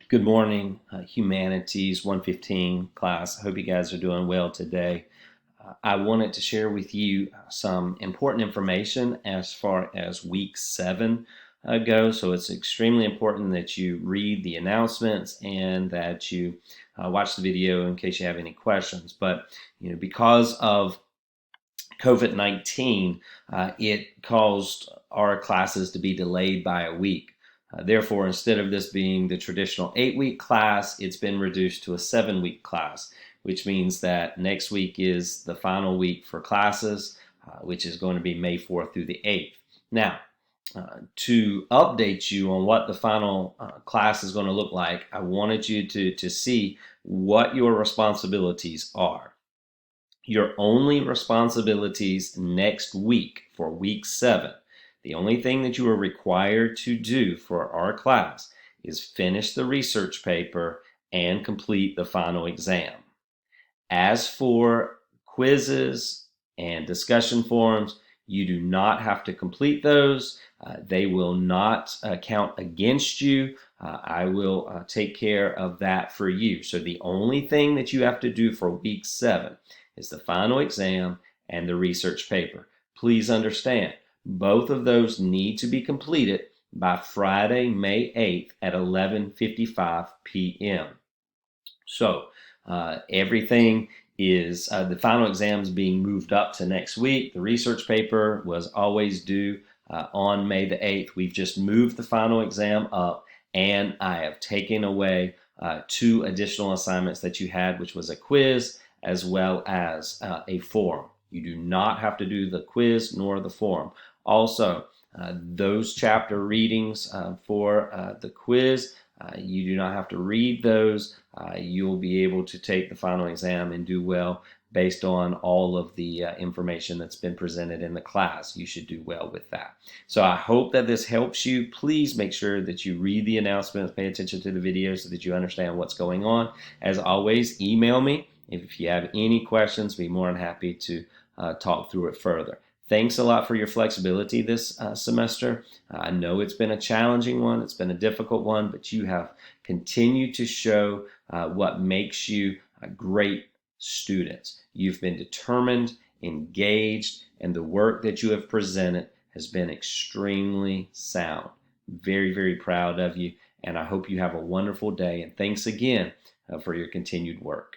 Good morning, Humanities 115 class. I hope you guys are doing well today. I wanted to share with you some important information as far as week 7 goes. So it's extremely important that you read the announcements and that you watch the video in case you have any questions. But because of COVID-19, it caused our classes to be delayed by a week. Therefore, instead of this being the traditional 8-week class, it's been reduced to a 7-week class, which means that next week is the final week for classes, which is going to be May 4th through the 8th. Now, to update you on what the final class is going to look like, I wanted you to see what your responsibilities are. Your only responsibilities next week for week 7, the only thing that you are required to do for our class is finish the research paper and complete the final exam. As for quizzes and discussion forums, you do not have to complete those. They will not count against you. I will take care of that for you. So the only thing that you have to do for week 7 is the final exam and the research paper. Please understand, both of those need to be completed by Friday, May 8th at 11:55 p.m. So everything is, the final exam is being moved up to next week. The research paper was always due on May the 8th. We've just moved the final exam up, and I have taken away 2 additional assignments that you had, which was a quiz as well as a forum. You do not have to do the quiz nor the forum. Also, those chapter readings for the quiz, you do not have to read those. You'll be able to take the final exam and do well based on all of the information that's been presented in the class. You should do well with that. So I hope that this helps you. Please make sure that you read the announcements, pay attention to the videos so that you understand what's going on. As always, email me. If you have any questions, be more than happy to talk through it further. Thanks a lot for your flexibility this semester. I know it's been a challenging one, it's been a difficult one, but you have continued to show what makes you great students. You've been determined, engaged, and the work that you have presented has been extremely sound. Very, very proud of you, and I hope you have a wonderful day, and thanks again for your continued work.